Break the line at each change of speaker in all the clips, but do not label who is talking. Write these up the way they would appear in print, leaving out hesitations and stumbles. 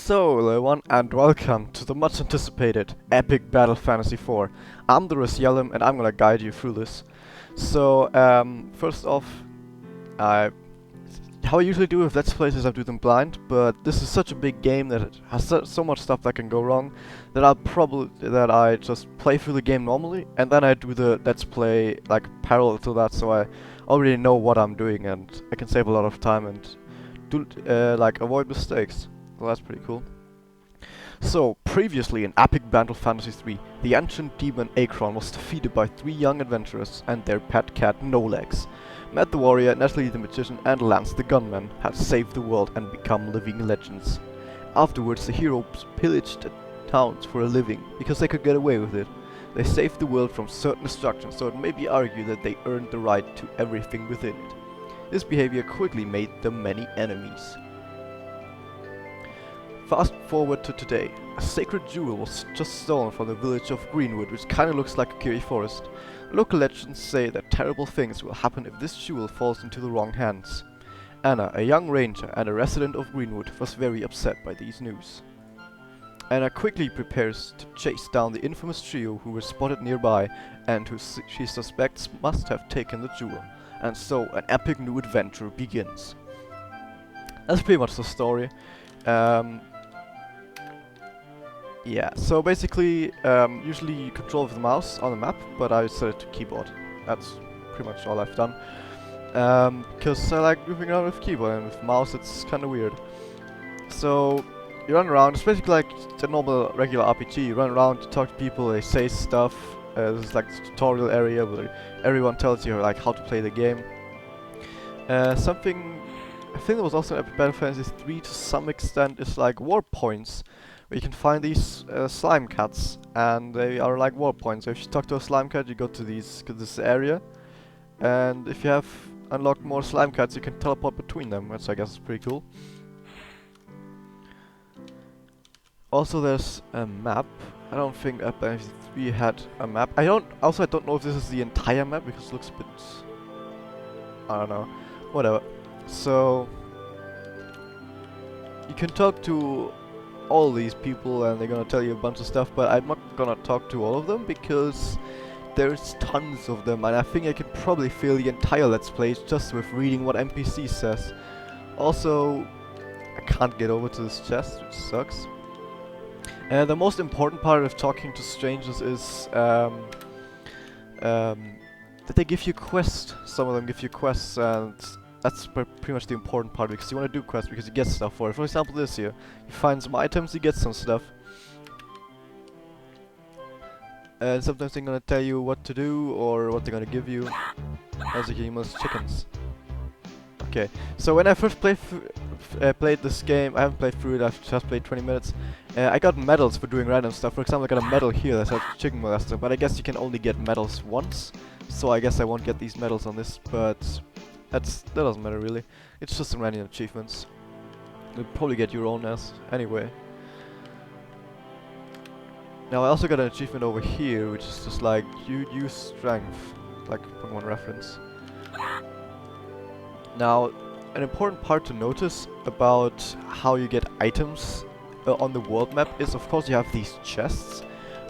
So, hello everyone, and welcome to the much anticipated epic Battle Fantasy 4. I'm the Razielim, and I'm gonna guide you through this. So, first off, how I usually do with Let's Plays is I do them blind, but this is such a big game that it has so much stuff that can go wrong that I just play through the game normally, and then I do the Let's Play like parallel to that, so I already know what I'm doing, and I can save a lot of time and do like avoid mistakes. Well, that's pretty cool. So, previously in Epic Battle Fantasy 3, the ancient demon Akron was defeated by three young adventurers and their pet cat No Legs. Matt the warrior, Nestle the magician, and Lance the gunman had saved the world and become living legends. Afterwards, the heroes pillaged the towns for a living because they could get away with it. They saved the world from certain destruction, so it may be argued that they earned the right to everything within it. This behavior quickly made them many enemies. Fast forward to today. A sacred jewel was just stolen from the village of Greenwood, which kinda looks like a Kiri forest. Local legends say that terrible things will happen if this jewel falls into the wrong hands. Anna, a young ranger and a resident of Greenwood, was very upset by these news. Anna quickly prepares to chase down the infamous trio who were spotted nearby and who she suspects must have taken the jewel. And so an epic new adventure begins. That's pretty much the story. Yeah, so basically, usually you control with the mouse on the map, but I set it to keyboard. That's pretty much all I've done. Because I like moving around with keyboard, and with mouse it's kinda weird. So, you run around, it's basically like the normal regular RPG. You run around, you talk to people, they say stuff. This is like the tutorial area where everyone tells you like how to play the game. Something I think there was also in Epic Battle Fantasy 3 to some extent is like warp points, where you can find these slime cats, and they are like warp points. So if you talk to a slime cat, you go to this area, and if you have unlocked more slime cats, you can teleport between them, which I guess is pretty cool. Also, there's a map. I don't think Epic Fantasy 3 had a map. I don't know if this is the entire map because it looks a bit, I don't know, whatever. So, you can talk to all these people and they're gonna tell you a bunch of stuff, but I'm not gonna talk to all of them because there's tons of them, and I think I could probably fill the entire Let's Play just with reading what NPC says. Also, I can't get over to this chest, which sucks. The most important part of talking to strangers is that they give you quests. Some of them give you quests, and that's pretty much the important part, because you want to do quests because you get stuff for it. For example, this here. You find some items, you get some stuff. And sometimes they're gonna tell you what to do or what they're gonna give you. As you can use chickens. Okay, so when I first played this game, I haven't played through it, I've just played 20 minutes. I got medals for doing random stuff. For example, I got a medal here that says chicken molester, but I guess you can only get medals once. So I guess I won't get these medals on this, but that doesn't matter really. It's just some random achievements. You'll probably get your own as anyway. Now I also got an achievement over here, which is just like you use strength, like Pokemon reference. Now, an important part to notice about how you get items on the world map is, of course, you have these chests,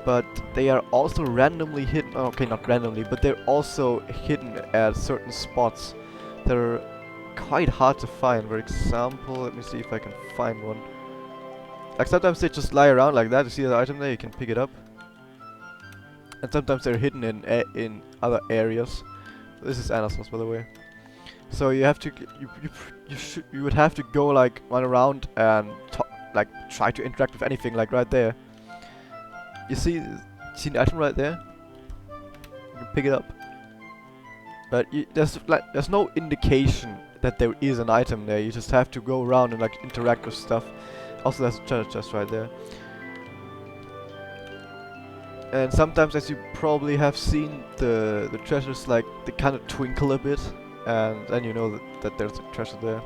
but they are also randomly hidden. Okay, not randomly, but they're also hidden at certain spots. They're quite hard to find. For example, let me see if I can find one. Like sometimes they just lie around like that. You see the item there, you can pick it up. And sometimes they're hidden in other areas. This is Anna's house, by the way. So you have to you would have to go like run around and like try to interact with anything, like right there. You see the item right there? You can pick it up. But there's no indication that there is an item there. You just have to go around and like interact with stuff. Also, there's a treasure chest right there. And sometimes, as you probably have seen, the treasures like they kind of twinkle a bit, and then you know that there's a treasure there.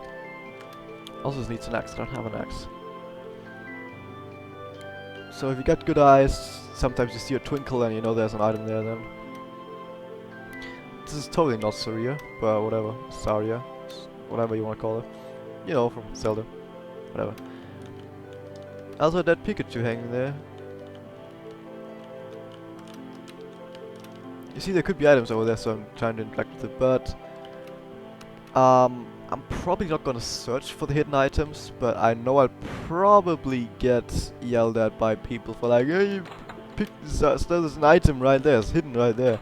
Also, this needs an axe. I don't have an axe. So if you got good eyes, sometimes you see a twinkle and you know there's an item there then. This is totally not Saria, but whatever. Saria, whatever you want to call it. You know, from Zelda. Whatever. Also that Pikachu hanging there. You see, there could be items over there, so I'm trying to interact with it, but I'm probably not gonna search for the hidden items, but I know I'll probably get yelled at by people for like, hey, you picked this up, there's an item right there, it's hidden right there.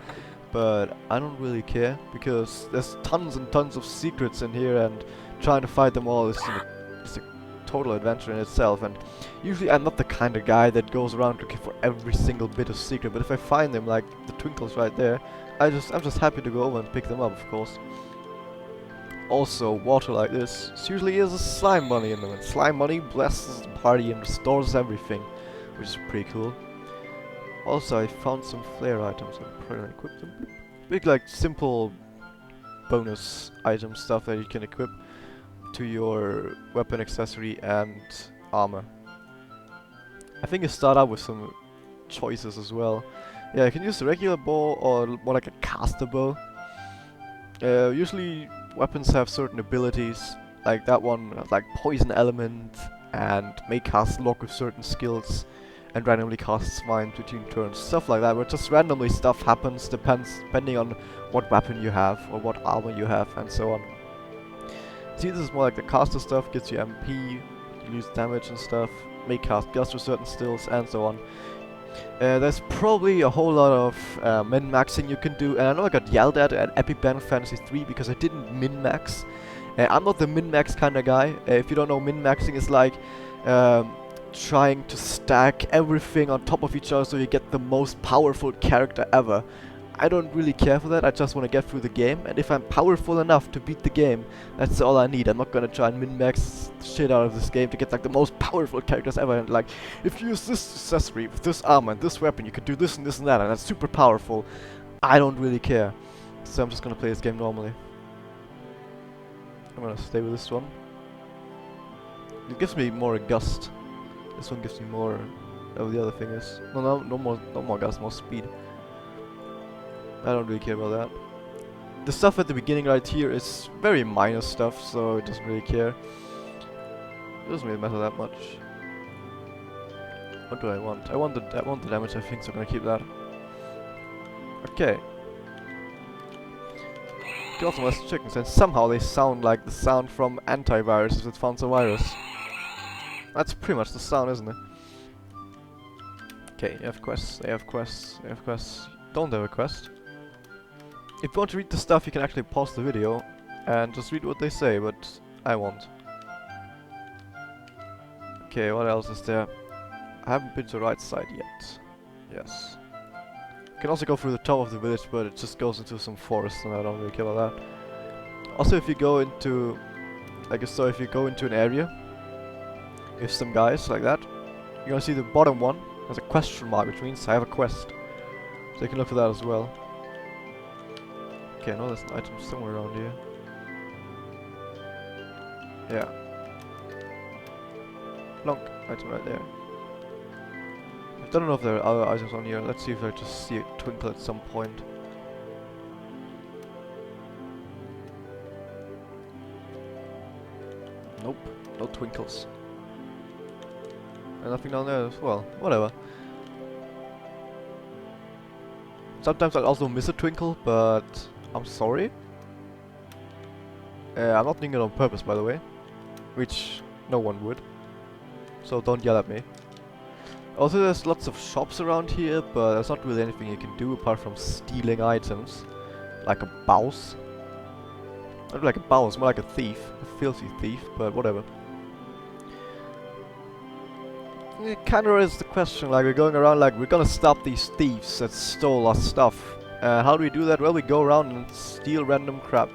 But I don't really care, because there's tons and tons of secrets in here, and trying to find them all is a total adventure in itself. And usually I'm not the kind of guy that goes around looking for every single bit of secret, but if I find them, like the twinkles right there, I'm just happy to go over and pick them up, of course. Also, water like this usually is a slime bunny in them, and slime bunny blesses the party and restores everything, which is pretty cool. Also, I found some flare items. I'm probably gonna equip them. Big, like, simple bonus item stuff that you can equip to your weapon, accessory, and armor. I think you start out with some choices as well. Yeah, you can use the regular bow or more like a caster bow. Usually, weapons have certain abilities, like that one has like poison element and may cast lock with certain skills. And randomly casts mine between turns, stuff like that, where just randomly stuff happens, depending on what weapon you have, or what armor you have, and so on. See, this is more like the caster stuff, gives you MP, you lose damage and stuff, may cast gust with certain skills, and so on. There's probably a whole lot of min-maxing you can do, and I know I got yelled at Epic Battle Fantasy 3 because I didn't min-max. I'm not the min-max kind of guy. If you don't know, min-maxing is like trying to stack everything on top of each other so you get the most powerful character ever. I don't really care for that, I just want to get through the game, and if I'm powerful enough to beat the game, that's all I need. I'm not gonna try and min-max shit out of this game to get like the most powerful characters ever, and like, if you use this accessory with this armor and this weapon, you can do this and this and that, and that's super powerful. I don't really care. So I'm just gonna play this game normally. I'm gonna stay with this one. It gives me more gust. This one gives me more. Oh, the other thing is no more gust, more speed. I don't really care about that. The stuff at the beginning right here is very minor stuff, so it doesn't really care. It doesn't really matter that much. What do I want? I want the damage, I think, so I'm gonna keep that. Okay. Got some less chickens, and somehow they sound like the sound from antivirus if it finds a virus. That's pretty much the sound, isn't it? Okay, you have quests, they have quests, they have quests. Don't have a quest. If you want to read the stuff, you can actually pause the video and just read what they say, but I won't. Okay, what else is there? I haven't been to the right side yet. Yes. You can also go through the top of the village, but it just goes into some forest, and I don't really care about that. Also, if you go into, if you go into an area with some guys like that, you're gonna see the bottom one has a question mark, which means I have a quest. So you can look for that as well. Okay, I know there's an item somewhere around here. Yeah. Long item right there. I don't know if there are other items on here. Let's see if I just see it twinkle at some point. Nope, no twinkles. And nothing down there as well. Whatever. Sometimes I also miss a twinkle, but I'm sorry. I'm not doing it on purpose, by the way. Which no one would. So don't yell at me. Also, there's lots of shops around here, but there's not really anything you can do apart from stealing items. Like a bouse. Not like a bouse, more like a thief. A filthy thief, but whatever. It kinda is the question, like we're going around like we're gonna stop these thieves that stole our stuff. How do we do that? Well, we go around and steal random crap.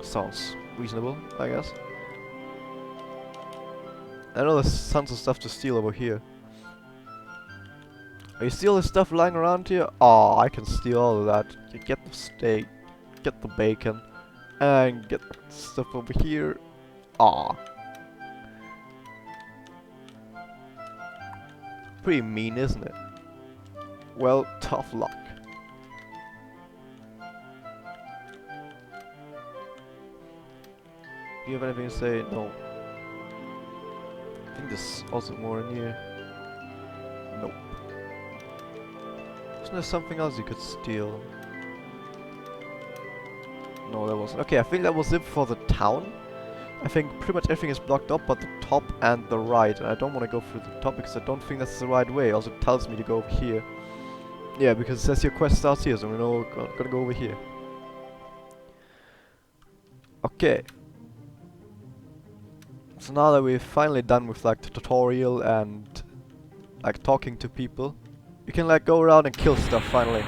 Sounds reasonable, I guess. I know there's tons of stuff to steal over here. Are you stealing stuff lying around here? Oh, I can steal all of that. You get the steak, get the bacon, and get stuff over here. Aw. Pretty mean, isn't it? Well, tough luck. Do you have anything to say? No. think there's also more in here. Nope. Wasn't there something else you could steal? No, that wasn't. Okay, I think that was it for the town. I think pretty much everything is blocked up but the top and the right. And I don't want to go through the top because I don't think that's the right way. Also, it tells me to go over here. Yeah, because it says your quest starts here, so we know we're gonna go over here. Okay. So now that we're finally done with like the tutorial and like talking to people, you can like go around and kill stuff finally.